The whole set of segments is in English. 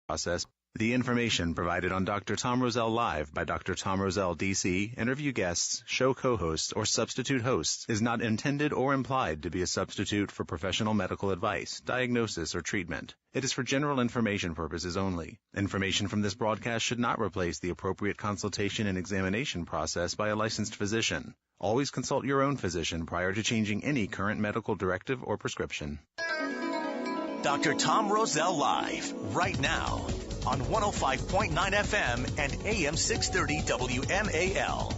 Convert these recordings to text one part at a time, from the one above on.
process. The information provided on Dr. Tom Roselle Live by Dr. Tom Roselle, D.C., interview guests, show co-hosts, or substitute hosts is not intended or implied to be a substitute for professional medical advice, diagnosis, or treatment. It is for general information purposes only. Information from this broadcast should not replace the appropriate consultation and examination process by a licensed physician. Always consult your own physician prior to changing any current medical directive or prescription. Dr. Tom Roselle Live, right now, on 105.9 FM and AM 630 WMAL.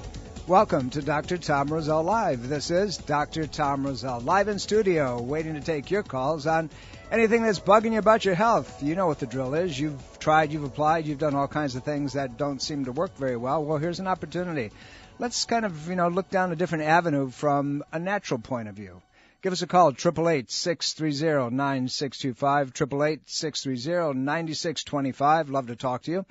Welcome to Dr. Tom Roselle Live. This is Dr. Tom Roselle, live in studio, waiting to take your calls on anything that's bugging you about your health. You know what the drill is. You've tried, you've applied, you've done all kinds of things that don't seem to work very well. Well, here's an opportunity. Let's kind of, look down a different avenue from a natural point of view. Give us a call, 888-630-9625, 888-630-9625. Love to talk to you.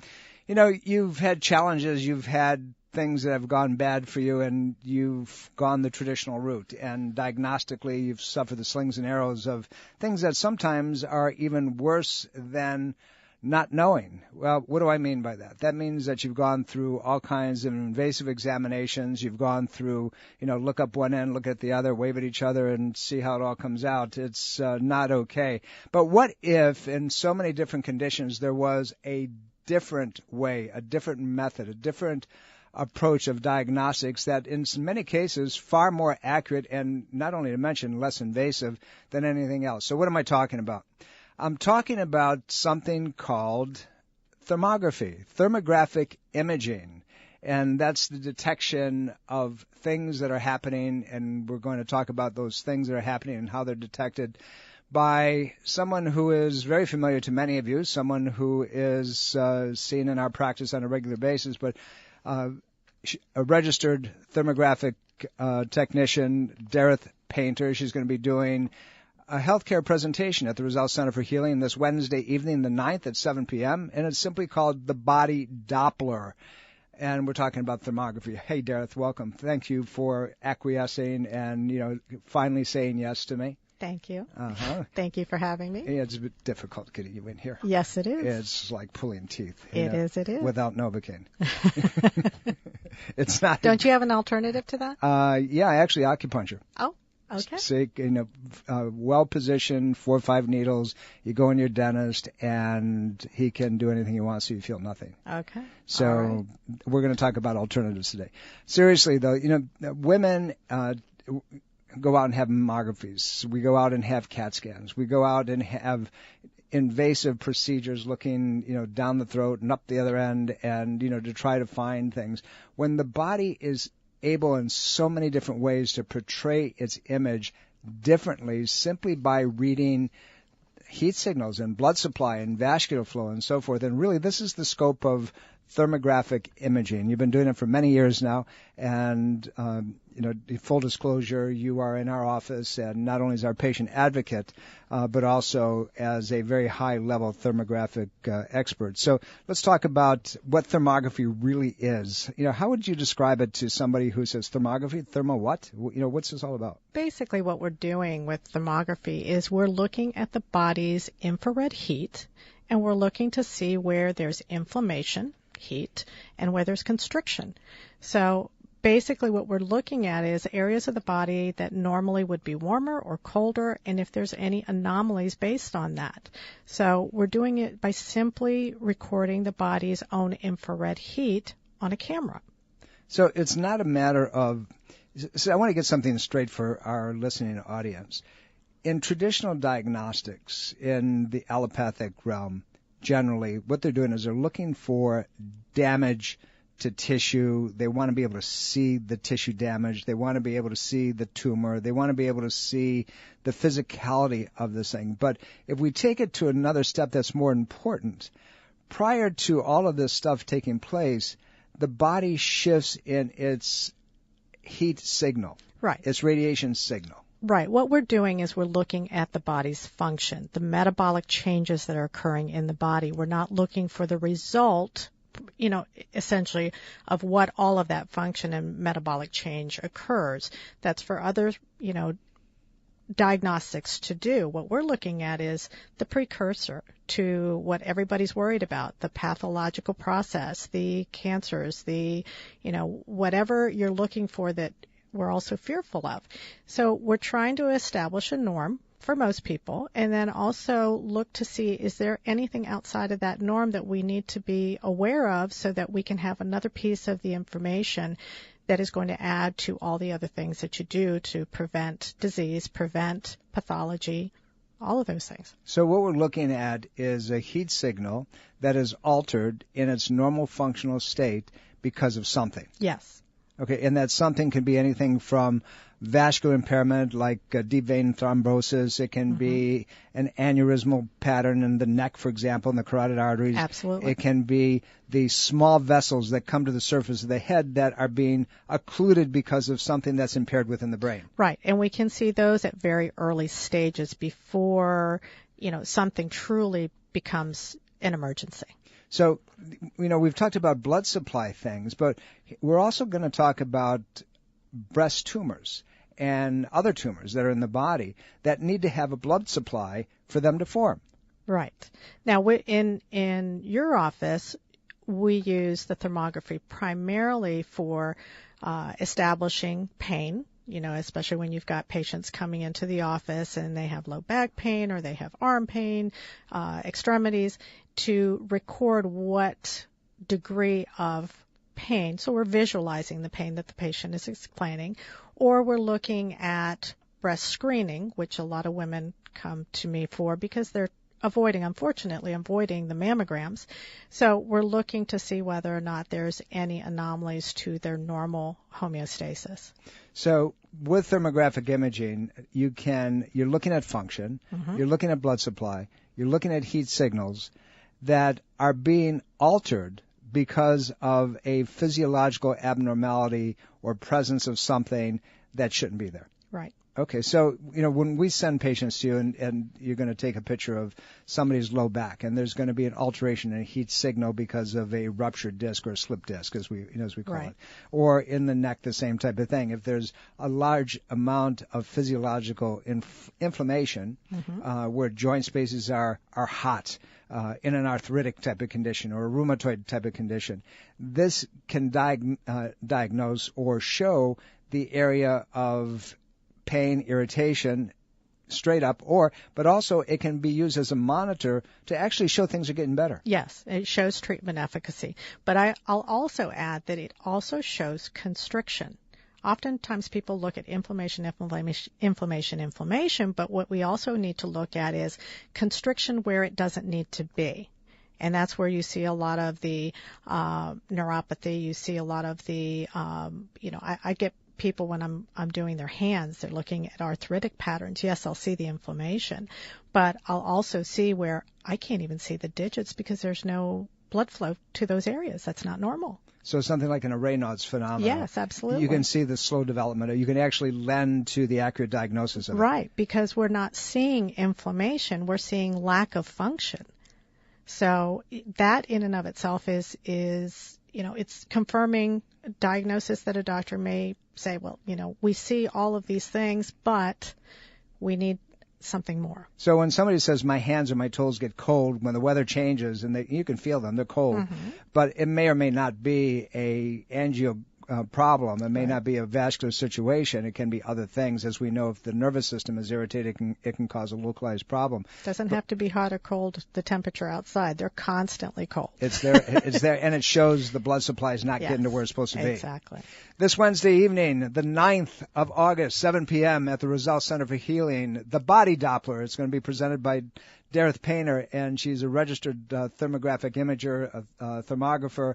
You've had challenges, you've had things that have gone bad for you, and you've gone the traditional route. And diagnostically, you've suffered the slings and arrows of things that sometimes are even worse than not knowing. Well, what do I mean by that? That means that you've gone through all kinds of invasive examinations. You've gone through, look up one end, look at the other, wave at each other, and see how it all comes out. It's not okay. But what if, in so many different conditions, there was a different way, a different method, a different approach of diagnostics that in many cases far more accurate and, not only to mention, less invasive than anything else? So what am I talking about? I'm talking about something called thermography, thermographic imaging, and that's the detection of things that are happening, and we're going to talk about those things that are happening and how they're detected by someone who is very familiar to many of you, someone who is seen in our practice on a regular basis, but a registered thermographic technician, Derreth Painter. She's going to be doing a healthcare presentation at the Roselle Center for Healing this Wednesday evening, the 9th at 7 p.m., and it's simply called the Body Doppler. And we're talking about thermography. Hey, Derreth, welcome. Thank you for acquiescing and, finally saying yes to me. Thank you. Uh-huh. Thank you for having me. It's a bit difficult getting you in here. Yes, it is. It's like pulling teeth. It is. Without Novocaine. It's not. Don't you have an alternative to that? Yeah, actually acupuncture. Oh. Okay. Sick, well-positioned, 4 or 5 needles. You go in your dentist, and he can do anything he wants so you feel nothing. Okay. So all right. We're going to talk about alternatives today. Seriously, though, women go out and have mammographies. We go out and have CAT scans. We go out and have invasive procedures looking, down the throat and up the other end and, to try to find things. When the body is able in so many different ways to portray its image differently simply by reading heat signals and blood supply and vascular flow and so forth. And really, this is the scope of thermographic imaging. You've been doing it for many years now, and full disclosure, you are in our office, and not only as our patient advocate, but also as a very high-level thermographic expert. So let's talk about what thermography really is. How would you describe it to somebody who says thermography? Thermo what? What's this all about? Basically, what we're doing with thermography is we're looking at the body's infrared heat, and we're looking to see where there's inflammation, heat, and where there's constriction. So basically what we're looking at is areas of the body that normally would be warmer or colder, and if there's any anomalies based on that. So we're doing it by simply recording the body's own infrared heat on a camera. So it's not a matter of... So I want to get something straight for our listening audience. In traditional diagnostics, in the allopathic realm, generally, what they're doing is they're looking for damage to tissue. They want to be able to see the tissue damage. They want to be able to see the tumor. They want to be able to see the physicality of this thing. But if we take it to another step that's more important, prior to all of this stuff taking place, the body shifts in its heat signal, right? Its radiation signal. Right. What we're doing is we're looking at the body's function, the metabolic changes that are occurring in the body. We're not looking for the result, essentially of what all of that function and metabolic change occurs. That's for other, diagnostics to do. What we're looking at is the precursor to what everybody's worried about, the pathological process, the cancers, whatever you're looking for that we're also fearful of. So we're trying to establish a norm for most people, and then also look to see, is there anything outside of that norm that we need to be aware of so that we can have another piece of the information that is going to add to all the other things that you do to prevent disease, prevent pathology, all of those things. So what we're looking at is a heat signal that is altered in its normal functional state because of something. Yes. Okay, and that something can be anything from vascular impairment like deep vein thrombosis. It can be an aneurysmal pattern in the neck, for example, in the carotid arteries. Absolutely. It can be the small vessels that come to the surface of the head that are being occluded because of something that's impaired within the brain. Right, and we can see those at very early stages before, something truly becomes an emergency. So, we've talked about blood supply things, but we're also going to talk about breast tumors and other tumors that are in the body that need to have a blood supply for them to form. Right. Now, in your office, we use the thermography primarily for establishing pain, especially when you've got patients coming into the office and they have low back pain or they have arm pain, extremities, to record what degree of pain. So we're visualizing the pain that the patient is explaining, or we're looking at breast screening, which a lot of women come to me for because they're unfortunately avoiding the mammograms. So we're looking to see whether or not there's any anomalies to their normal homeostasis. So with thermographic imaging, you're looking at function, you're looking at blood supply, you're looking at heat signals that are being altered because of a physiological abnormality or presence of something that shouldn't be there. Right. Okay, so, when we send patients to you and you're going to take a picture of somebody's low back and there's going to be an alteration in a heat signal because of a ruptured disc or a slip disc, as we call it, or in the neck, the same type of thing. If there's a large amount of physiological inflammation where joint spaces are hot, in an arthritic type of condition or a rheumatoid type of condition, this can diagnose or show the area of pain, irritation, straight up, but also it can be used as a monitor to actually show things are getting better. Yes, it shows treatment efficacy. But I'll also add that it also shows constriction. Oftentimes people look at inflammation, but what we also need to look at is constriction where it doesn't need to be. And that's where you see a lot of the neuropathy. You see a lot of the, I get people when I'm doing their hands, they're looking at arthritic patterns. Yes, I'll see the inflammation, but I'll also see where I can't even see the digits because there's no blood flow to those areas. That's not normal. So something like an Raynaud's phenomenon. Yes, absolutely. You can see the slow development. You can actually lend to the accurate diagnosis of it. Right, because we're not seeing inflammation. We're seeing lack of function. So that in and of itself is it's confirming a diagnosis that a doctor may say, well, we see all of these things, but we need something more. So when somebody says my hands or my toes get cold when the weather changes, and you can feel them, they're cold, but it may or may not be a angio problem. It may not be a vascular situation. It can be other things. As we know, if the nervous system is irritated, it can cause a localized problem. Doesn't have to be hot or cold, the temperature outside. They're constantly cold. It's there, and it shows the blood supply is not getting to where it's supposed to be. Exactly. This Wednesday evening, the 9th of August, 7 p.m. at the Roselle Center for Healing, the Body Doppler. It's going to be presented by Derreth Painter, and she's a registered thermographic imager, a thermographer.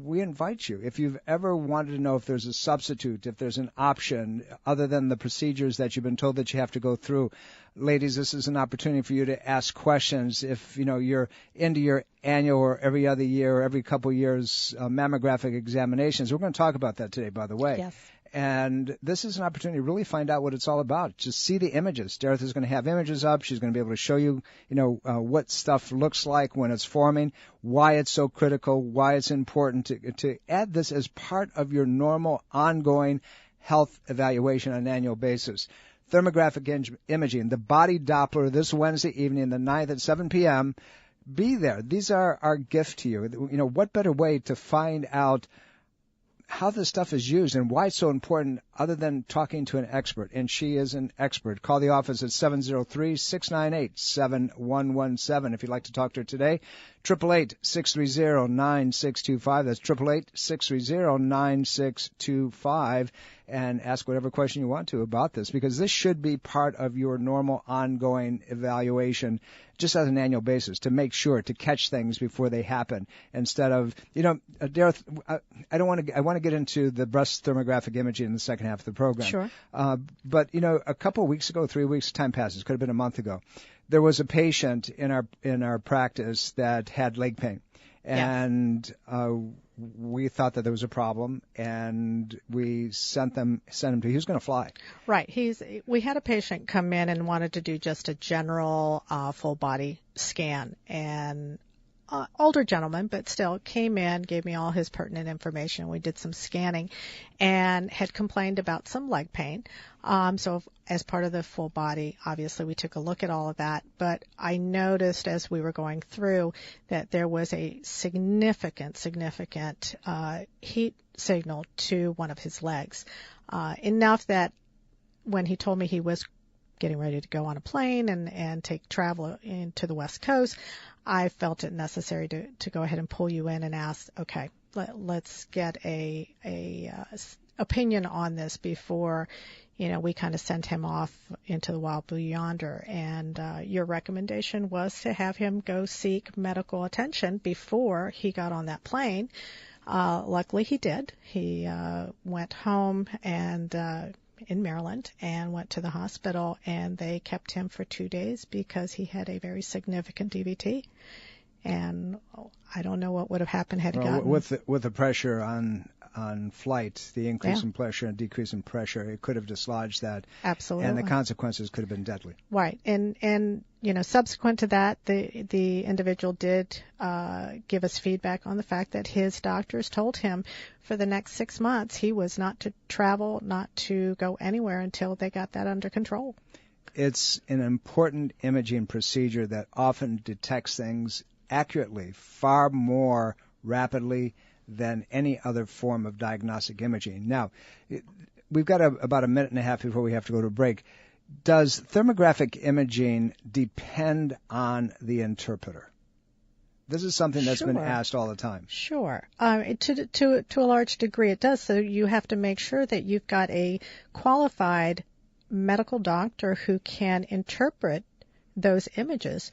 We invite you, if you've ever wanted to know if there's a substitute, if there's an option other than the procedures that you've been told that you have to go through. Ladies, this is an opportunity for you to ask questions. If you're into your annual or every other year or every couple years mammographic examinations, we're going to talk about that today, by the way. Yes. And this is an opportunity to really find out what it's all about. Just see the images. Derreth is going to have images up. She's going to be able to show you, what stuff looks like when it's forming, why it's so critical, why it's important to add this as part of your normal ongoing health evaluation on an annual basis. thermographic imaging, the body Doppler, this Wednesday evening, the 9th at 7 p.m. Be there. These are our gift to you. You know, what better way to find out how this stuff is used and why it's so important other than talking to an expert, and she is an expert. Call the office at 703-698-7117 if you'd like to talk to her today. 888-630-9625. That's 888-630-9625, and ask whatever question you want to about this, because this should be part of your normal ongoing evaluation just as an annual basis, to make sure to catch things before they happen, instead of, Derreth, I want to get into the breast thermographic imaging in the second half of the program. Sure. But a couple of weeks ago, 3 weeks, time passes, could have been a month ago, there was a patient in our practice that had leg pain. And we thought that there was a problem, and we sent him to, he was going to fly. Right. We had a patient come in and wanted to do just a general full body scan, and older gentleman, but still came in, gave me all his pertinent information. We did some scanning and had complained about some leg pain. So as part of the full body, obviously we took a look at all of that, but I noticed as we were going through that there was a significant heat signal to one of his legs, enough that when he told me he was getting ready to go on a plane and take travel into the West Coast, I felt it necessary to go ahead and pull you in and ask, okay, let's get a opinion on this before, we kind of sent him off into the wild blue yonder. And your recommendation was to have him go seek medical attention before he got on that plane. Luckily he did. He went home and in Maryland and went to the hospital, and they kept him for 2 days because he had a very significant DVT. And I don't know what would have happened had he gotten... With the pressure on flight, the increase in pressure and decrease in pressure, it could have dislodged that. Absolutely. And the consequences could have been deadly. Right. And subsequent to that, the individual did give us feedback on the fact that his doctors told him for the next 6 months he was not to travel, not to go anywhere until they got that under control. It's an important imaging procedure that often detects things accurately, far more rapidly than any other form of diagnostic imaging. Now, we've got about a minute and a half before we have to go to a break. Does thermographic imaging depend on the interpreter? This is something that's been asked all the time. Sure. To a large degree it does. So you have to make sure that you've got a qualified medical doctor who can interpret those images.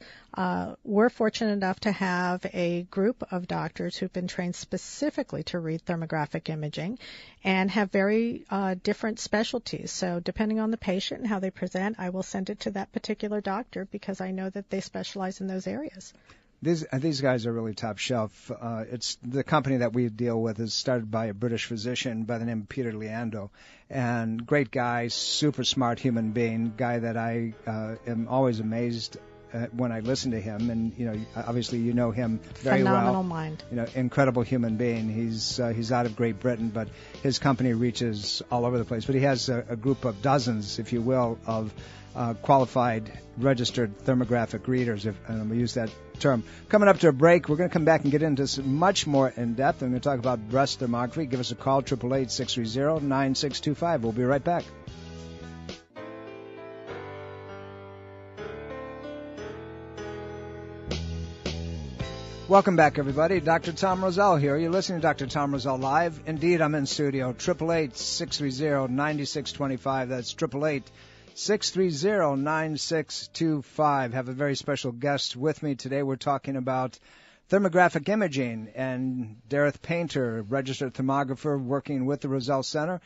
We're fortunate enough to have a group of doctors who've been trained specifically to read thermographic imaging and have very different specialties. So depending on the patient and how they present, I will send it to that particular doctor because I know that they specialize in those areas. These guys are really top shelf. It's the company that we deal with is started by a British physician by the name of Peter Leando, and great guy, super smart human being, guy that I am always amazed when I listen to him. And obviously you know him very well. Phenomenal mind. Incredible human being. He's out of Great Britain, but his company reaches all over the place. But he has a group of dozens, if you will, of qualified registered thermographic readers, and I'm going to use that term. Coming up to a break, we're going to come back and get into some much more in depth. I'm going to talk about breast thermography. Give us a call, 888-630-9625. We'll be right back. Welcome back, everybody. Dr. Tom Roselle here. You're listening to Dr. Tom Roselle Live. Indeed, I'm in studio. 888-630-9625. That's 888-630-9625. Have a very special guest with me today. We're talking about thermographic imaging, and Derreth Painter, registered thermographer working with the Roselle Center.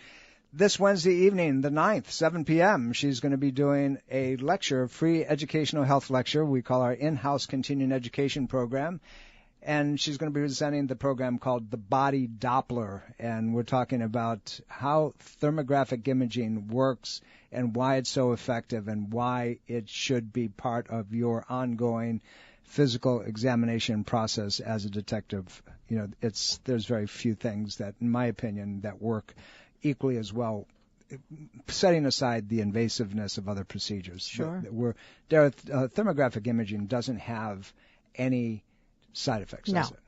This Wednesday evening, the 9th, 7 p.m., she's going to be doing a lecture, free educational health lecture. We call our in-house continuing education program. And she's going to be presenting the program called The Body Doppler. And we're talking about how thermographic imaging works and why it's so effective and why it should be part of your ongoing physical examination process as a detective. There's very few things that, in my opinion, that work equally as well setting aside the invasiveness of other procedures. Sure. Thermographic imaging doesn't have any side effects, does it?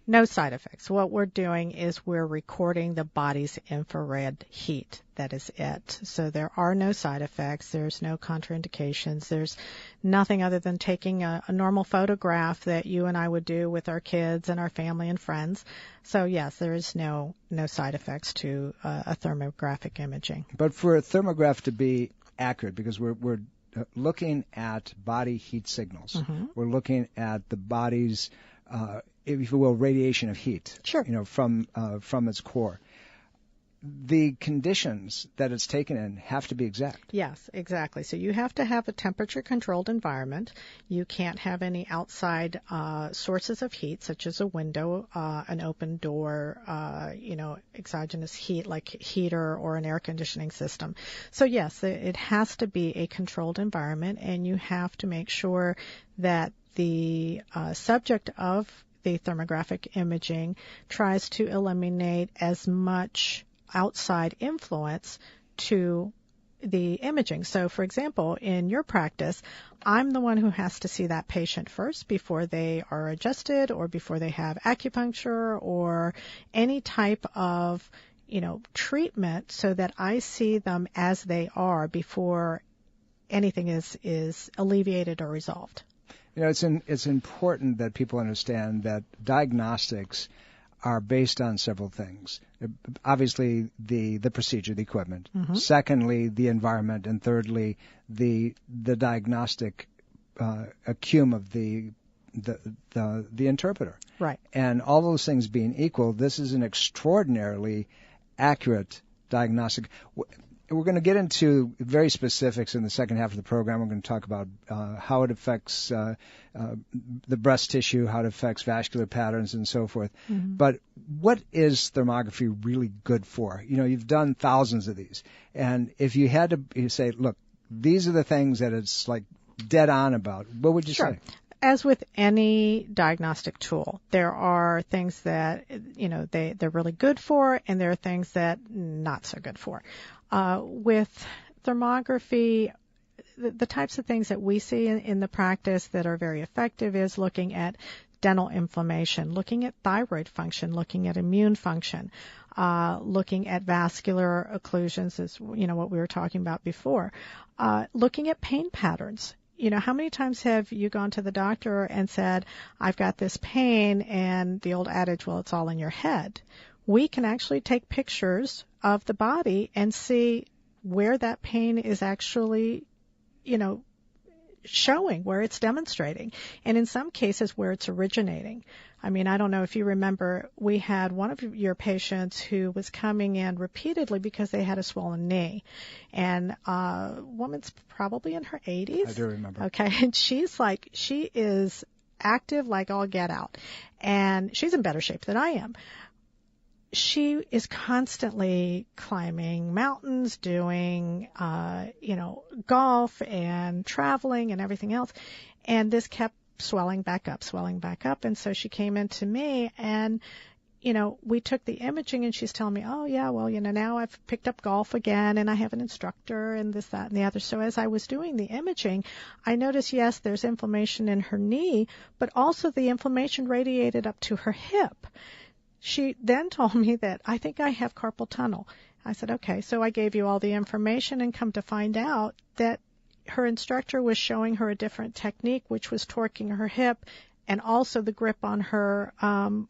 No side effects. What we're doing is we're recording the body's infrared heat. That is it. So there are no side effects. There's no contraindications. There's nothing other than taking a normal photograph that you and I would do with our kids and our family and friends. So yes, there is no side effects to a thermographic imaging. But for a thermograph to be accurate, because we're looking at body heat signals, we're looking at the body's if you will, radiation of heat, sure, from its core. The conditions that it's taken in have to be exact. Yes, exactly. So you have to have a temperature-controlled environment. You can't have any outside sources of heat, such as a window, an open door, exogenous heat like heater or an air conditioning system. So yes, it has to be a controlled environment, and you have to make sure that the subject of the thermographic imaging tries to eliminate as much outside influence to the imaging. So, for example, in your practice, I'm the one who has to see that patient first before they are adjusted or before they have acupuncture or any type of, treatment, so that I see them as they are before anything is alleviated or resolved. It's important that people understand that diagnostics are based on several things. Obviously, the procedure, the equipment. Secondly, the environment, and thirdly, the diagnostic acumen of the interpreter. Right. And all those things being equal, this is an extraordinarily accurate diagnostic. We're going to get into very specifics in the second half of the program. We're going to talk about how it affects the breast tissue, how it affects vascular patterns, and so forth. But what is thermography really good for? You've done thousands of these. And if you had to say, look, these are the things that it's like dead on about, what would you say? As with any diagnostic tool, there are things that, they're really good for, and there are things that not so good for. With thermography, the types of things that we see in the practice that are very effective is looking at dental inflammation, looking at thyroid function, looking at immune function, looking at vascular occlusions, is what we were talking about before, looking at pain patterns. How many times have you gone to the doctor and said, I've got this pain, and the old adage, well, it's all in your head. We can actually take pictures of the body and see where that pain is actually, showing, where it's demonstrating, and in some cases where it's originating. I mean, I don't know if you remember, we had one of your patients who was coming in repeatedly because they had a swollen knee, and a woman's probably in her 80s. I do remember. Okay, and she is active like all get out, and she's in better shape than I am. She is constantly climbing mountains, doing, golf and traveling and everything else. And this kept swelling back up. And so she came in to me, and, we took the imaging, and she's telling me, oh, yeah, well, now I've picked up golf again, and I have an instructor, and this, that, and the other. So as I was doing the imaging, I noticed, yes, there's inflammation in her knee, but also the inflammation radiated up to her hip. She then told me that I think I have carpal tunnel. I said, okay, so I gave you all the information, and come to find out that her instructor was showing her a different technique, which was torquing her hip, and also the grip on her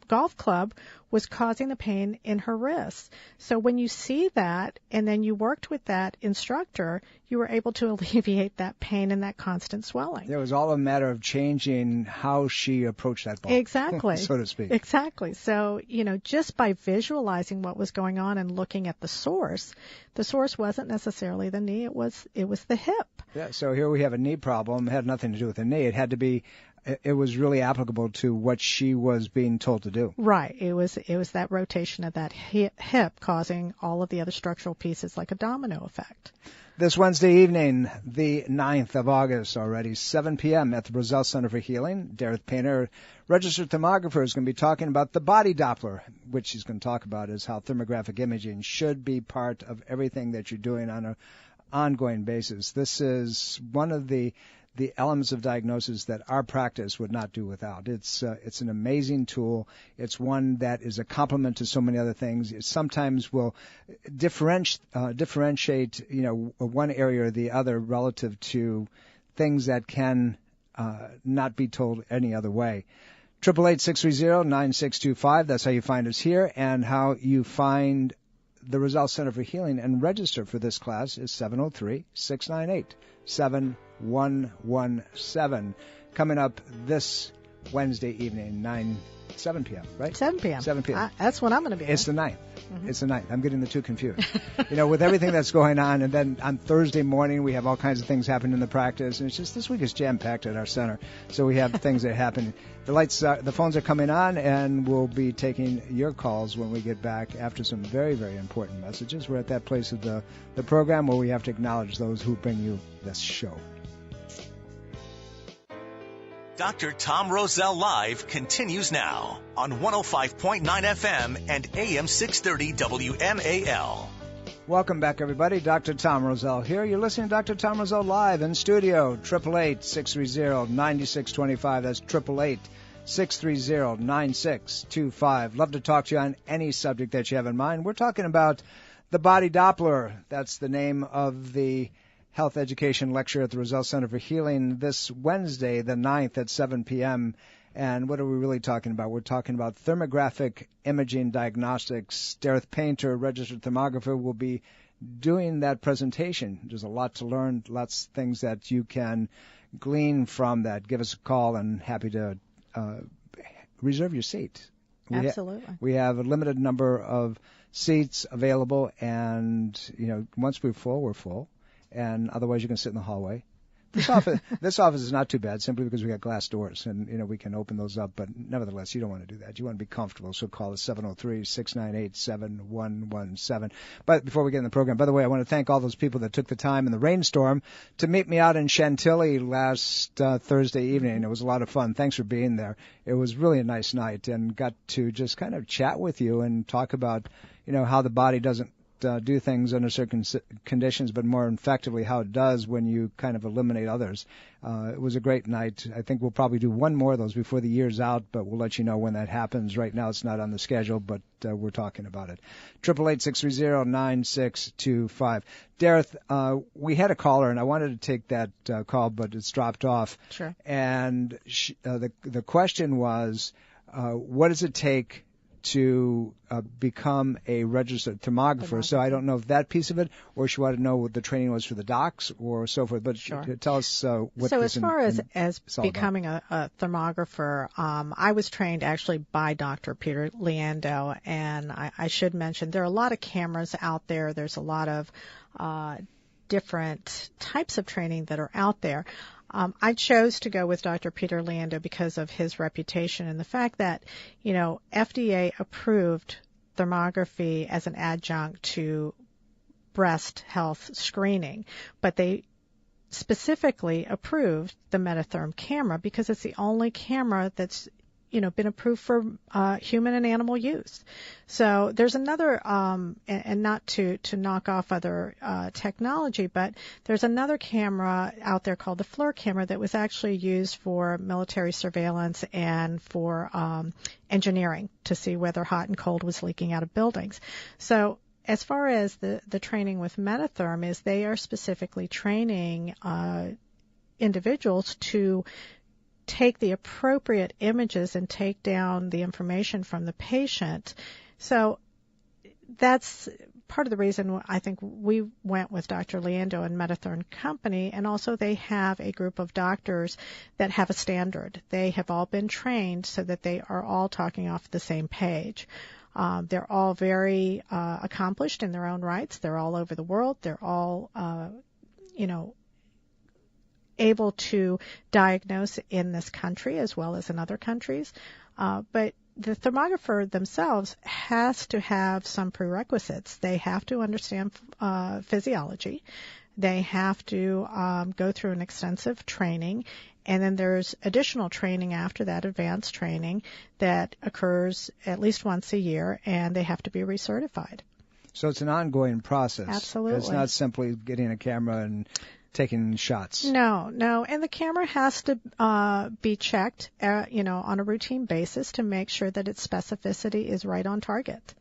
golf club was causing the pain in her wrists. So when you see that, and then you worked with that instructor, you were able to alleviate that pain and that constant swelling. It was all a matter of changing how she approached that ball. Exactly. So to speak. Exactly. So, just by visualizing what was going on and looking at the source wasn't necessarily the knee, it was the hip. Yeah, so here we have a knee problem. It had nothing to do with the knee. It had to be it was really applicable to what she was being told to do. Right. It was that rotation of that hip causing all of the other structural pieces like a domino effect. This Wednesday evening, the 9th of August already, 7 p.m. at the Roselle Center for Healing. Derreth Painter, registered thermographer, is going to be talking about the body Doppler, which he's going to talk about is how thermographic imaging should be part of everything that you're doing on an ongoing basis. This is one of the elements of diagnosis that our practice would not do without. It's an amazing tool. It's one that is a complement to so many other things. It sometimes will differentiate, one area or the other relative to things that can not be told any other way. 888-630-9625. That's how you find us here, and how you find the Roselle Center for Healing and register for this class is 703-698-7117. Coming up this Wednesday evening, 7 p.m., right? 7 p.m. 7 p.m. That's when I'm going to be. It's the 9th. Mm-hmm. It's the 9th. I'm getting the two confused. With everything that's going on, and then on Thursday morning we have all kinds of things happening in the practice, and it's just this week is jam-packed at our center. So we have things that happen. The phones are coming on, and we'll be taking your calls when we get back after some very, very important messages. We're at that place of the program where we have to acknowledge those who bring you this show. Dr. Tom Roselle Live continues now on 105.9 FM and AM 630 WMAL. Welcome back, everybody. Dr. Tom Roselle here. You're listening to Dr. Tom Roselle Live in studio. 888-630-9625. That's 888-630-9625. Love to talk to you on any subject that you have in mind. We're talking about the body Doppler. That's the name of the health education lecture at the Roselle Center for Healing this Wednesday, the 9th at 7 p.m. And what are we really talking about? We're talking about thermographic imaging diagnostics. Derreth Painter, registered thermographer, will be doing that presentation. There's a lot to learn, lots of things that you can glean from that. Give us a call, and happy to reserve your seat. Absolutely. We have a limited number of seats available, and once we're full, we're full. And otherwise you can sit in the hallway. This office is not too bad, simply because we got glass doors, and we can open those up. But nevertheless, you don't want to do that. You want to be comfortable. So call us 703-698-7117. But before we get in the program, by the way, I want to thank all those people that took the time in the rainstorm to meet me out in Chantilly last Thursday evening. It was a lot of fun. Thanks for being there. It was really a nice night, and got to just kind of chat with you and talk about how the body doesn't do things under certain conditions, but more effectively how it does when you kind of eliminate others. It was a great night. I think we'll probably do one more of those before the year's out, but we'll let you know when that happens. Right now it's not on the schedule, but we're talking about it. 888-630-9625. Derreth, we had a caller, and I wanted to take that call, but it's dropped off. Sure. And the question was, what does it take to become a registered thermographer? So I don't know if that piece of it, or she wanted to know what the training was for the docs or so forth. But sure. Tell us what. So this as far as becoming a thermographer, I was trained actually by Dr. Peter Leando, and I should mention there are a lot of cameras out there. There's a lot of different types of training that are out there. I chose to go with Dr. Peter Leando because of his reputation and the fact that, FDA approved thermography as an adjunct to breast health screening, but they specifically approved the Metatherm camera because it's the only camera that's been approved for human and animal use. So there's another, and not to knock off other technology, but there's another camera out there called the FLIR camera that was actually used for military surveillance and for engineering to see whether hot and cold was leaking out of buildings. So as far as the training with Metatherm is, they are specifically training individuals to take the appropriate images and take down the information from the patient. So that's part of the reason I think we went with Dr. Leando and Metatherm Company, and also they have a group of doctors that have a standard. They have all been trained so that they are all talking off the same page. They're all very accomplished in their own rights. They're all over the world. They're all, able to diagnose in this country as well as in other countries. But the thermographer themselves has to have some prerequisites. They have to understand physiology. They have to go through an extensive training, and then there's additional training after that, advanced training, that occurs at least once a year, and they have to be recertified. So it's an ongoing process. Absolutely. It's not simply getting a camera and taking shots. No. And the camera has to be checked, on a routine basis to make sure that its specificity is right on target.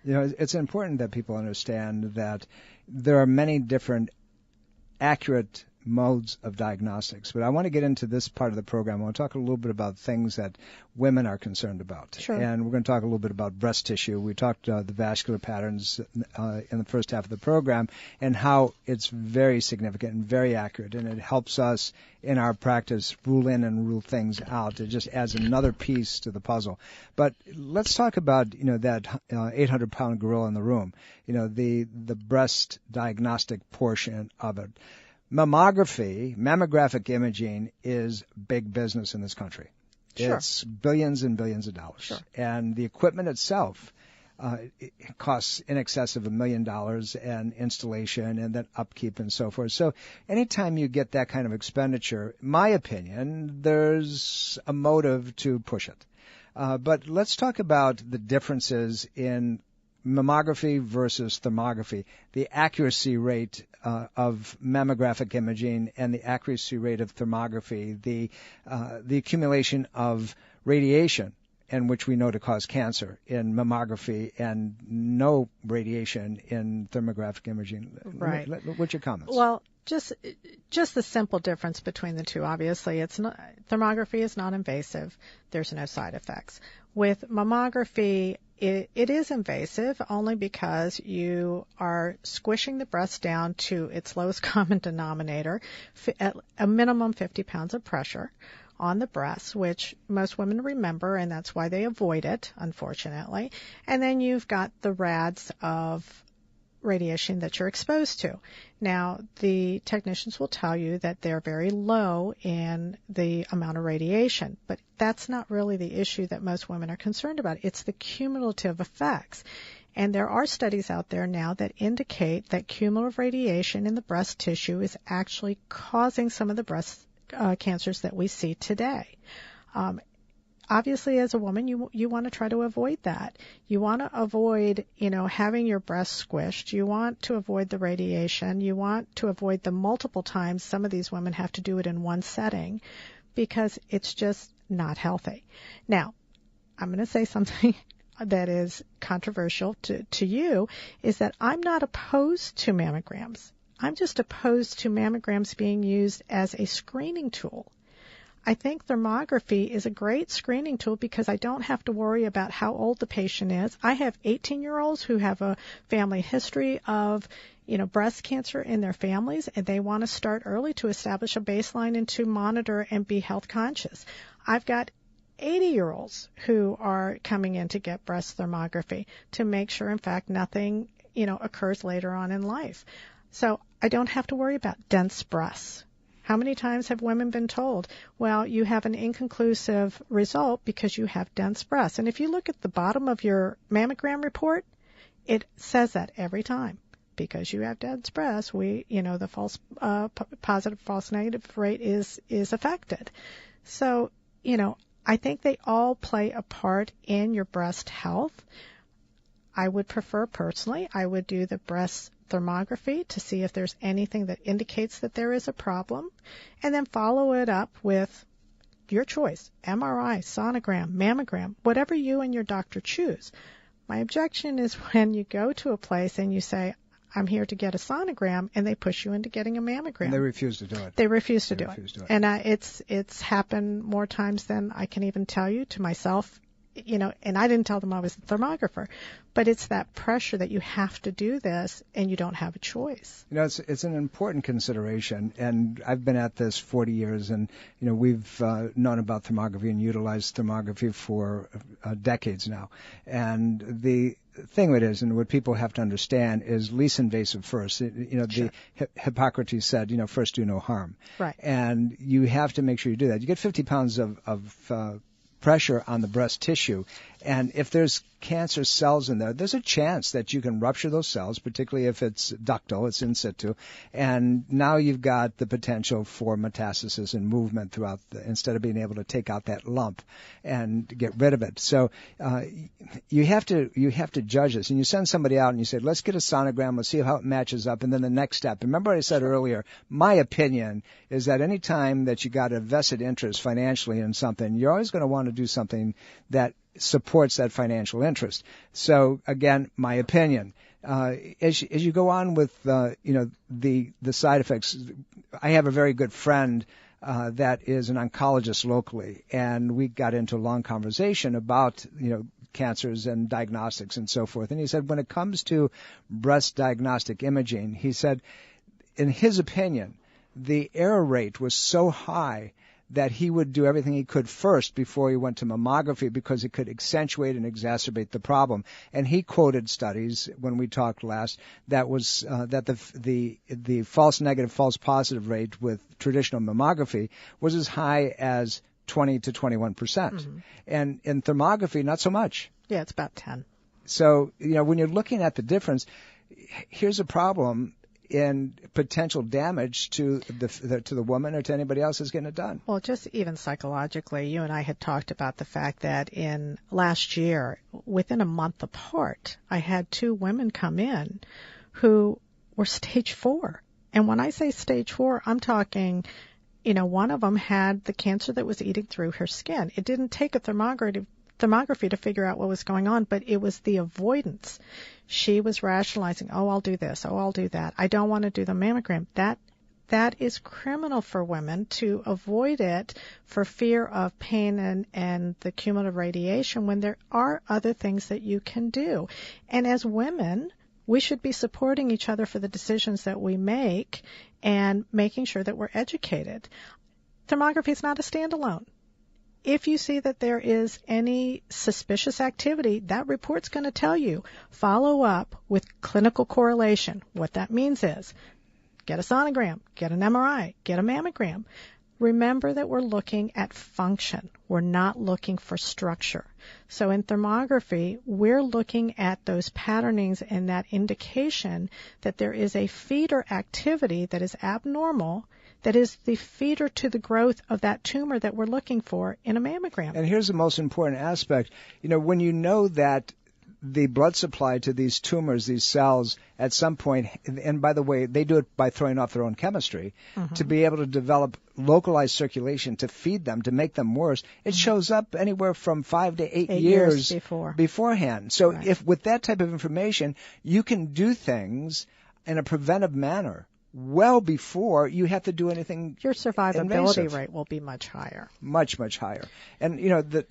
It's important that people understand that there are many different accurate modes of diagnostics. But I want to get into this part of the program. I want to talk a little bit about things that women are concerned about. Sure. And we're going to talk a little bit about breast tissue. We talked the vascular patterns in the first half of the program and how it's very significant and very accurate, and it helps us in our practice rule in and rule things out. It just adds another piece to the puzzle. But let's talk about that 800-pound gorilla in the room, the breast diagnostic portion of it. Mammographic imaging is big business in this country. Sure. It's billions and billions of dollars. Sure. And the equipment itself it costs in excess of $1 million, and installation and then upkeep and so forth. So anytime you get that kind of expenditure, in my opinion, there's a motive to push it. But let's talk about the differences in mammography versus thermography, the accuracy rate of mammographic imaging and the accuracy rate of thermography, the accumulation of radiation, and which we know to cause cancer in mammography, and no radiation in thermographic imaging. Right. What's your comments? Well, just the simple difference between the two. Obviously, thermography is non-invasive. There's no side effects. With mammography, it is invasive only because you are squishing the breast down to its lowest common denominator, at a minimum 50 pounds of pressure on the breast, which most women remember, and that's why they avoid it, unfortunately. And then you've got the rads of radiation that you're exposed to. Now, the technicians will tell you that they're very low in the amount of radiation, but that's not really the issue that most women are concerned about. It's the cumulative effects. And there are studies out there now that indicate that cumulative radiation in the breast tissue is actually causing some of the breast cancers that we see today. Obviously, as a woman, you want to try to avoid that. You want to avoid, having your breast squished. You want to avoid the radiation. You want to avoid the multiple times some of these women have to do it in one setting, because it's just not healthy. Now, I'm going to say something that is controversial to you, is that I'm not opposed to mammograms. I'm just opposed to mammograms being used as a screening tool. I think thermography is a great screening tool because I don't have to worry about how old the patient is. I have 18-year-olds who have a family history of, breast cancer in their families, and they want to start early to establish a baseline and to monitor and be health conscious. I've got 80-year-olds who are coming in to get breast thermography to make sure, in fact, nothing, occurs later on in life. So I don't have to worry about dense breasts. How many times have women been told, well, you have an inconclusive result because you have dense breasts? And if you look at the bottom of your mammogram report, it says that every time. Because you have dense breasts, the false positive, false negative rate is affected. So, I think they all play a part in your breast health. I would prefer, personally, I would do the breast thermography to see if there's anything that indicates that there is a problem, and then follow it up with your choice, MRI, sonogram, mammogram, whatever you and your doctor choose. My objection is when you go to a place and you say, I'm here to get a sonogram, and they push you into getting a mammogram. And they refuse to do it. They refuse to do it. And it's happened more times than I can even tell you, to myself and I didn't tell them I was a thermographer, but it's that pressure that you have to do this and you don't have a choice. It's an important consideration, and I've been at this 40 years, and, we've known about thermography and utilized thermography for decades now. And the thing it is, and what people have to understand, is least invasive first. Sure. The Hippocrates said, first do no harm. Right. And you have to make sure you do that. You get 50 pounds of pressure on the breast tissue, and if there's cancer cells in there, there's a chance that you can rupture those cells, particularly if it's ductal, it's in situ, and now you've got the potential for metastasis and movement throughout instead of being able to take out that lump and get rid of it. So you have to judge this, and you send somebody out and you say, let's get a sonogram, let's see how it matches up, and then the next step. Remember what I said earlier, my opinion is that any time that you got a vested interest financially in something, you're always going to want to do something that supports that financial interest. So again, my opinion. As you go on with the side effects, I have a very good friend that is an oncologist locally, and we got into a long conversation about cancers and diagnostics and so forth. And he said, when it comes to breast diagnostic imaging, he said, in his opinion, the error rate was so high that he would do everything he could first before he went to mammography because it could accentuate and exacerbate the problem. And he quoted studies when we talked last that was that the false negative, false positive rate with traditional mammography was as high as 20 to 21%. Mm-hmm. And in thermography, not so much. Yeah, it's about 10. So, when you're looking at the difference, here's a problem in potential damage to the woman or to anybody else who's getting it done. Well, just even psychologically, you and I had talked about the fact that in last year, within a month apart, I had 2 women come in who were stage 4. And when I say stage 4, I'm talking, one of them had the cancer that was eating through her skin. It didn't take a thermography to figure out what was going on, but it was the avoidance. She was rationalizing, I'll do this, I'll do that. I don't want to do the mammogram. That is criminal for women to avoid it for fear of pain and the cumulative radiation when there are other things that you can do. And as women, we should be supporting each other for the decisions that we make and making sure that we're educated. Thermography is not a standalone. If you see that there is any suspicious activity, that report's going to tell you. Follow up with clinical correlation. What that means is get a sonogram, get an MRI, get a mammogram. Remember that we're looking at function. We're not looking for structure. So in thermography, we're looking at those patternings and that indication that there is a feeder activity that is abnormal, that is the feeder to the growth of that tumor that we're looking for in a mammogram. And here's the most important aspect. When you know that the blood supply to these tumors, these cells, at some point, and by the way, they do it by throwing off their own chemistry, mm-hmm. to be able to develop localized circulation to feed them, to make them worse, it mm-hmm. shows up anywhere from 5 to 8 years beforehand. So right. If with that type of information, you can do things in a preventive manner well before you have to do anything. Your survivability invasive. Rate will be much higher. Much, much higher. And,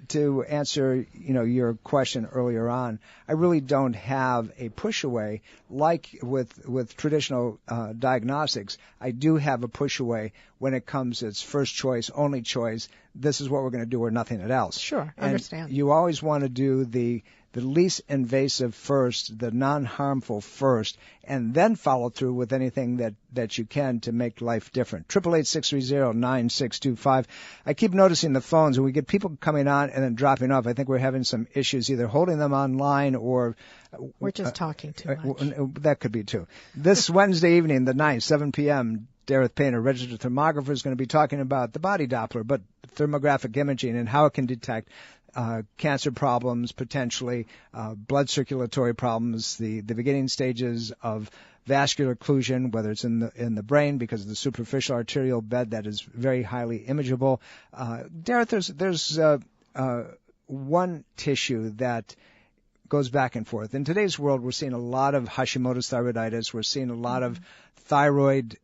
to answer, your question earlier on, I really don't have a push away like with traditional diagnostics. I do have a push away when it comes, it's first choice, only choice. This is what we're going to do or nothing else. Sure, I understand. You always want to do the least invasive first, the non-harmful first, and then follow through with anything that you can to make life different. 888-630-9625. I keep noticing the phones, and we get people coming on and then dropping off. I think we're having some issues either holding them online or we're just talking too much. That could be too. This Wednesday evening, the 9th, 7 p.m., Derreth Painter, registered thermographer, is going to be talking about the body Doppler, but thermographic imaging and how it can detect cancer problems, potentially blood circulatory problems, the beginning stages of vascular occlusion, whether it's in the brain because of the superficial arterial bed that is very highly imageable. Derreth, there's one tissue that goes back and forth. In today's world, we're seeing a lot of Hashimoto's thyroiditis. We're seeing a lot of thyroid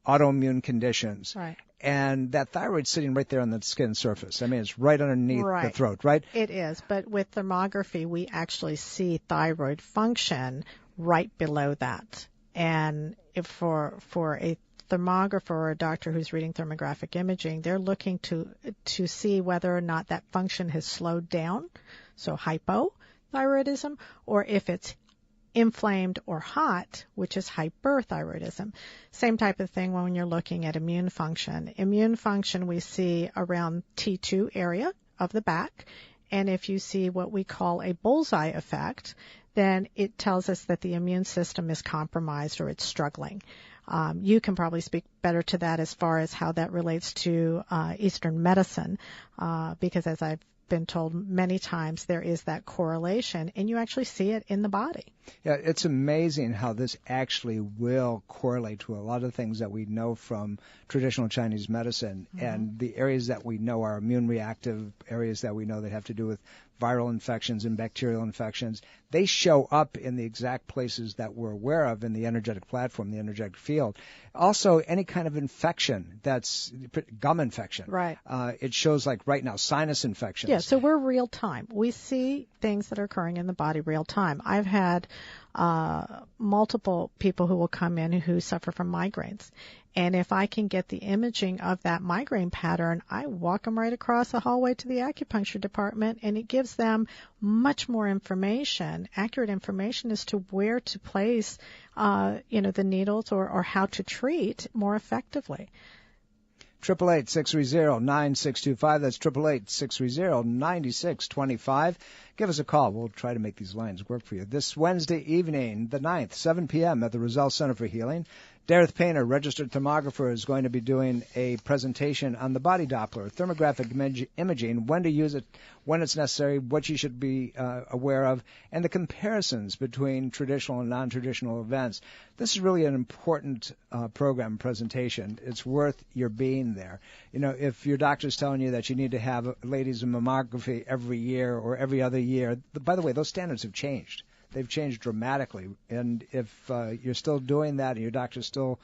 autoimmune conditions. Right. And that thyroid's sitting right there on the skin surface. I mean, it's right underneath the throat, right? It is. But with thermography, we actually see thyroid function right below that. And if for a thermographer or a doctor who's reading thermographic imaging, they're looking to see whether or not that function has slowed down, so hypothyroidism, or if it's inflamed or hot, which is hyperthyroidism. Same type of thing when you're looking at immune function. Immune function we see around T2 area of the back, and if you see what we call a bullseye effect, then it tells us that the immune system is compromised or it's struggling. You can probably speak better to that as far as how that relates to Eastern medicine, because as I've been told many times, there is that correlation, and you actually see it in the body. Yeah, it's amazing how this actually will correlate to a lot of things that we know from traditional Chinese medicine, and the areas that we know are immune reactive, areas that we know that have to do with viral infections and bacterial infections. They show up in the exact places that we're aware of in the energetic platform, the energetic field. Also, any kind of infection that's gum infection. Right. It shows like right now, sinus infections. Yeah, so we're real time. We see things that are occurring in the body real time. I've had multiple people who will come in who suffer from migraines. And if I can get the imaging of that migraine pattern, I walk them right across the hallway to the acupuncture department, and it gives them much more information, accurate information as to where to place, the needles or how to treat more effectively. 888-630-9625. That's 888-630-9625. Give us a call. We'll try to make these lines work for you. This Wednesday evening, the 9th, 7 p.m. at the Roselle Center for Healing, Derreth Painter, registered thermographer, is going to be doing a presentation on the body Doppler, thermographic imaging, when to use it, when it's necessary, what you should be aware of, and the comparisons between traditional and non-traditional events. This is really an important program presentation. It's worth your being there. You know, if your doctor's telling you that you need to have ladies a mammography every year or every other year, by the way, those standards have changed. They've changed dramatically. And if you're still doing that and your doctor's still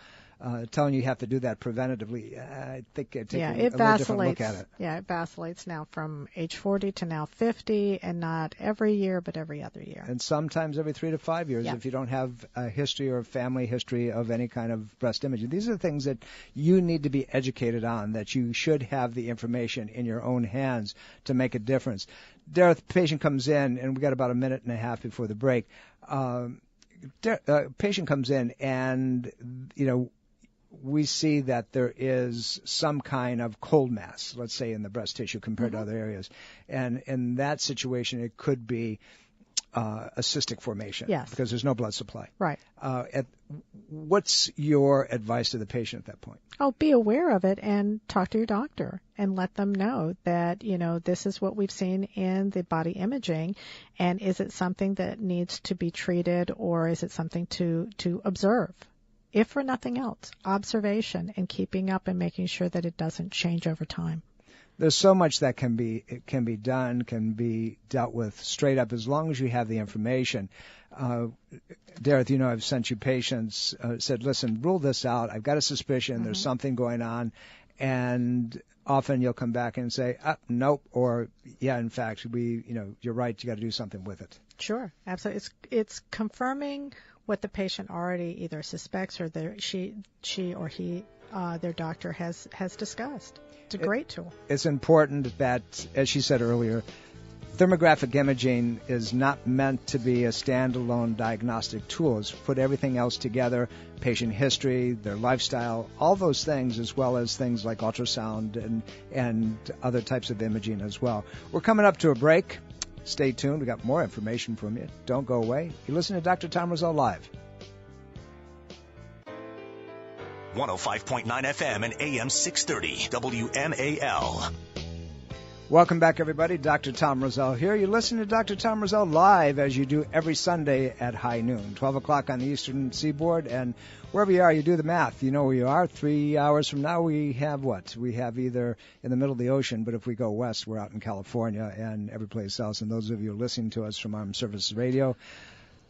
telling you have to do that preventatively, I think take a little different look at it. Yeah, it vacillates now from age 40 to now 50, and not every year, but every other year. And sometimes every 3 to 5 years if you don't have a history or a family history of any kind of breast imaging. These are the things that you need to be educated on, that you should have the information in your own hands to make a difference. Derreth, patient comes in, and we got about a minute and a half before the break. Patient comes in, and, we see that there is some kind of cold mass, let's say, in the breast tissue compared to other areas. And in that situation, it could be a cystic formation because there's no blood supply. Right. What's your advice to the patient at that point? Oh, be aware of it and talk to your doctor and let them know that, this is what we've seen in the body imaging, and is it something that needs to be treated, or is it something to observe? If for nothing else, observation and keeping up and making sure that it doesn't change over time. There's so much that can be done, can be dealt with straight up as long as you have the information. Derreth, I've sent you patients, said, listen, rule this out. I've got a suspicion there's something going on. And often you'll come back and say, nope, or yeah, in fact, you're right, you got to do something with it. Sure, absolutely. It's confirming what the patient already either suspects or she or he, their doctor has discussed. It's a great tool. It's important that, as she said earlier, thermographic imaging is not meant to be a standalone diagnostic tool. It's put everything else together, patient history, their lifestyle, all those things, as well as things like ultrasound and other types of imaging as well. We're coming up to a break. Stay tuned. We got more information from you. Don't go away. You listen to Dr. Tom Roselle Live. 105.9 FM and AM 630 WMAL. Welcome back, everybody. Dr. Tom Roselle here. You're listening to Dr. Tom Roselle Live, as you do every Sunday at high noon, 12 o'clock on the Eastern Seaboard. And wherever you are, you do the math. You know where you are. 3 hours from now, we have what? We have either in the middle of the ocean, but if we go west, we're out in California and every place else. And those of you listening to us from Armed Services Radio,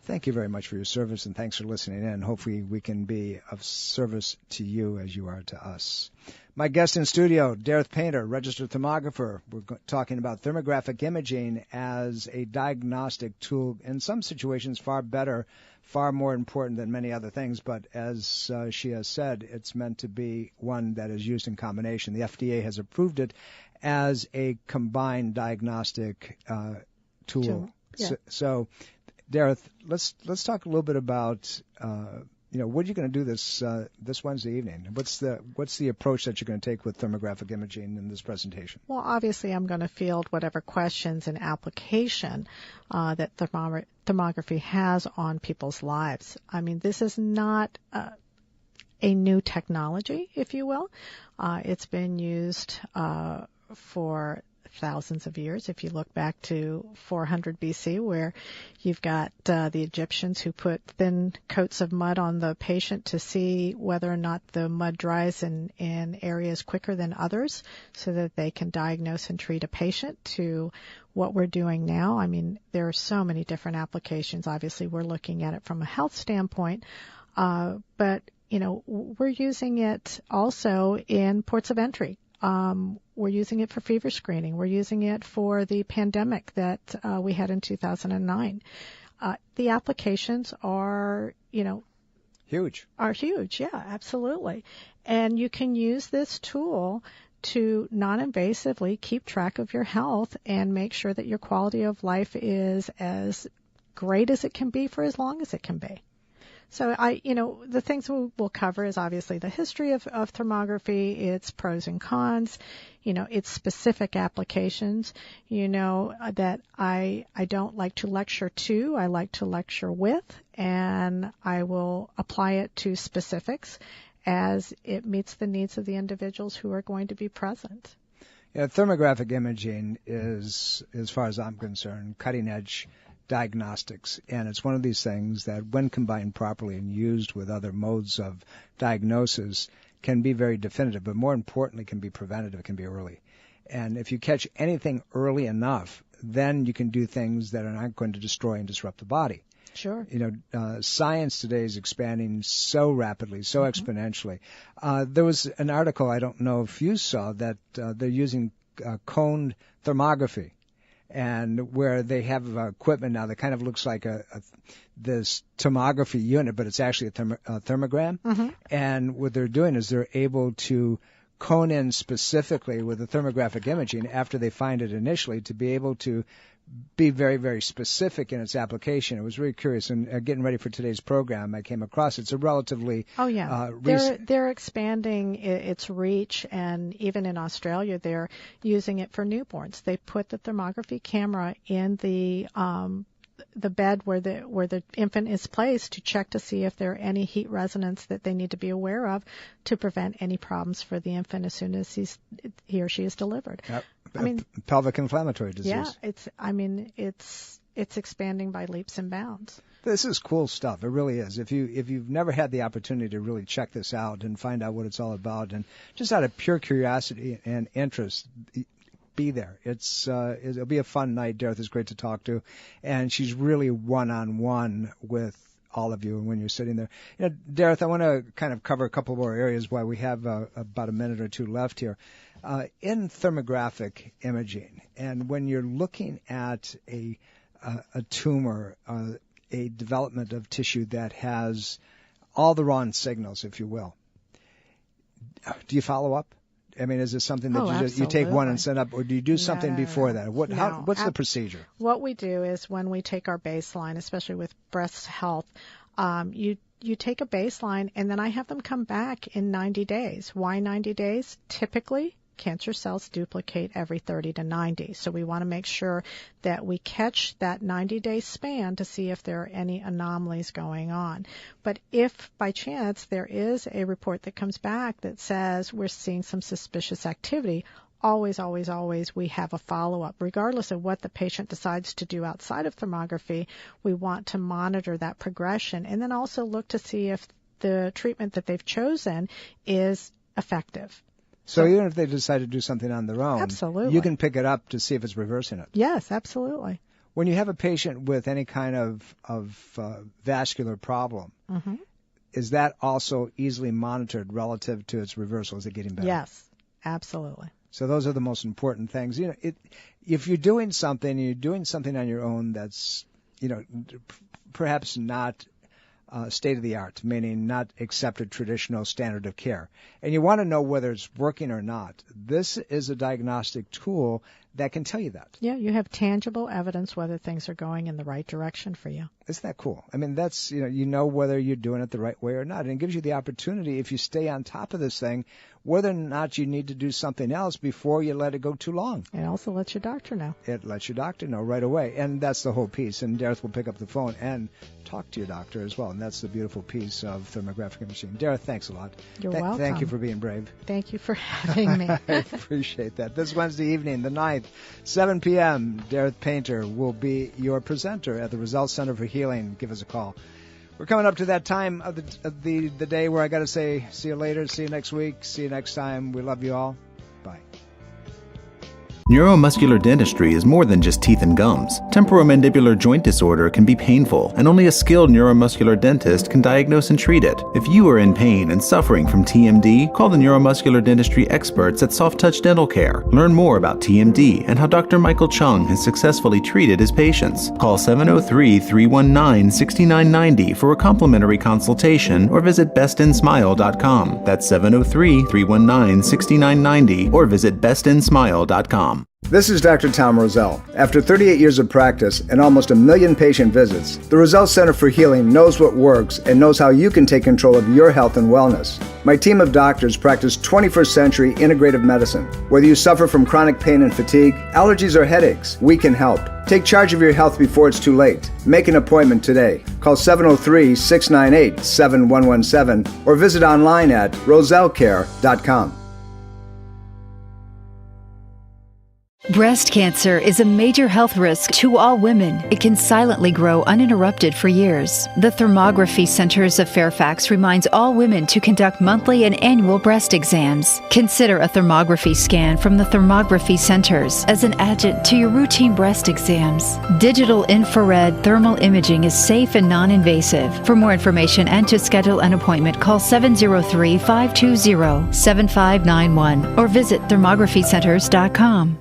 thank you very much for your service, and thanks for listening in. Hopefully we can be of service to you as you are to us. My guest in studio, Derreth Painter, registered thermographer. We're talking about thermographic imaging as a diagnostic tool, in some situations far better, far more important than many other things, but as she has said, it's meant to be one that is used in combination. The FDA has approved it as a combined diagnostic tool. Yeah. So, Derreth, let's talk a little bit about what are you going to do this Wednesday evening? What's the approach that you're going to take with thermographic imaging in this presentation? Well, obviously, I'm going to field whatever questions and application that thermography has on people's lives. I mean, this is not a new technology, if you will. It's been used for thousands of years. If you look back to 400 BC, where you've got the Egyptians who put thin coats of mud on the patient to see whether or not the mud dries in areas quicker than others so that they can diagnose and treat a patient, to what we're doing now. I mean, there are so many different applications. Obviously, we're looking at it from a health standpoint, but we're using it also in ports of entry. We're using it for fever screening. We're using it for the pandemic that we had in 2009. The applications are, huge. Are huge, yeah, absolutely. And you can use this tool to non-invasively keep track of your health and make sure that your quality of life is as great as it can be for as long as it can be. So the things we'll cover is obviously the history of thermography, its pros and cons, its specific applications, that I don't like to lecture to, I like to lecture with, and I will apply it to specifics as it meets the needs of the individuals who are going to be present. Yeah, thermographic imaging is, as far as I'm concerned, cutting edge diagnostics, and it's one of these things that when combined properly and used with other modes of diagnosis can be very definitive, but more importantly can be preventative, it can be early. And if you catch anything early enough, then you can do things that are not going to destroy and disrupt the body. Sure. Science today is expanding so rapidly, so exponentially. There was an article, I don't know if you saw, that they're using coned thermography, and where they have equipment now that kind of looks like this tomography unit, but it's actually a thermogram. Mm-hmm. And what they're doing is they're able to cone in specifically with the thermographic imaging after they find it initially to be able to be very, very specific in its application. It was really curious. And getting ready for today's program, I came across it. It's a relatively they're expanding its reach, and even in Australia, they're using it for newborns. They put the thermography camera in the bed where the infant is placed to check to see if there are any heat resonance that they need to be aware of to prevent any problems for the infant as soon as he or she is delivered. Yep. Pelvic inflammatory disease. Yeah, it's expanding by leaps and bounds. This is cool stuff. It really is. If you've never had the opportunity to really check this out and find out what it's all about, and just out of pure curiosity and interest, be there. It'll be a fun night. Derreth is great to talk to, and she's really one-on-one with all of you when you're sitting there. Derreth, I want to kind of cover a couple more areas while we have about a minute or two left here. In thermographic imaging, and when you're looking at a tumor, a development of tissue that has all the wrong signals, if you will, do you follow up? I mean, is it something that you take one and send up, or do you do something before that? What's the procedure? What we do is when we take our baseline, especially with breast health, you take a baseline, and then I have them come back in 90 days. Why 90 days? Typically, cancer cells duplicate every 30 to 90. So we want to make sure that we catch that 90-day span to see if there are any anomalies going on. But if by chance there is a report that comes back that says we're seeing some suspicious activity, always we have a follow-up. Regardless of what the patient decides to do outside of thermography, we want to monitor that progression and then also look to see if the treatment that they've chosen is effective. So even if they decide to do something on their own, absolutely, you can pick it up to see if it's reversing it. Yes, absolutely. When you have a patient with any kind of vascular problem, mm-hmm. is that also easily monitored relative to its reversal? Is it getting better? Yes, absolutely. So those are the most important things. If you're doing something on your own that's, perhaps not state of the art, meaning not accepted traditional standard of care, and you want to know whether it's working or not, this is a diagnostic tool that can tell you that. Yeah, you have tangible evidence whether things are going in the right direction for you. Isn't that cool? I mean, that's, you know whether you're doing it the right way or not. And it gives you the opportunity, if you stay on top of this thing, whether or not you need to do something else before you let it go too long. It also lets your doctor know. It lets your doctor know right away. And that's the whole piece. And Derreth will pick up the phone and talk to your doctor as well. And that's the beautiful piece of thermographic machine. Derreth, thanks a lot. You're welcome. Thank you for being brave. Thank you for having me. I appreciate that. This Wednesday evening, the 9th, 7 p.m., Derreth Painter will be your presenter at the Roselle Center for Healing. Give us a call. We're coming up to that time of the day where I got to say, see you later, see you next week, see you next time. We love you all. Bye. Neuromuscular dentistry is more than just teeth and gums. Temporomandibular joint disorder can be painful, and only a skilled neuromuscular dentist can diagnose and treat it. If you are in pain and suffering from TMD, call the neuromuscular dentistry experts at Soft Touch Dental Care. Learn more about TMD and how Dr. Michael Chung has successfully treated his patients. Call 703-319-6990 for a complimentary consultation or visit bestinsmile.com. That's 703-319-6990 or visit bestinsmile.com. This is Dr. Tom Roselle. After 38 years of practice and almost 1 million patient visits, the Roselle Center for Healing knows what works and knows how you can take control of your health and wellness. My team of doctors practice 21st century integrative medicine. Whether you suffer from chronic pain and fatigue, allergies, or headaches, we can help. Take charge of your health before it's too late. Make an appointment today. Call 703-698-7117 or visit online at rosellecare.com. Breast cancer is a major health risk to all women. It can silently grow uninterrupted for years. The Thermography Centers of Fairfax reminds all women to conduct monthly and annual breast exams. Consider a thermography scan from the Thermography Centers as an adjunct to your routine breast exams. Digital infrared thermal imaging is safe and non-invasive. For more information and to schedule an appointment, call 703-520-7591 or visit thermographycenters.com.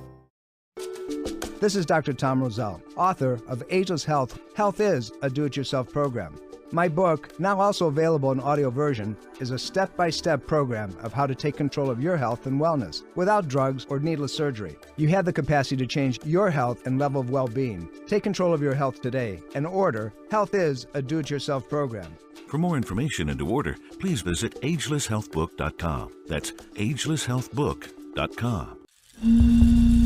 This is Dr. Tom Roselle, author of Ageless Health. Health is a do-it-yourself program. My book, now also available in audio version, is a step-by-step program of how to take control of your health and wellness without drugs or needless surgery. You have the capacity to change your health and level of well-being. Take control of your health today and order Health is a do-it-yourself program. For more information and to order, please visit agelesshealthbook.com. That's agelesshealthbook.com.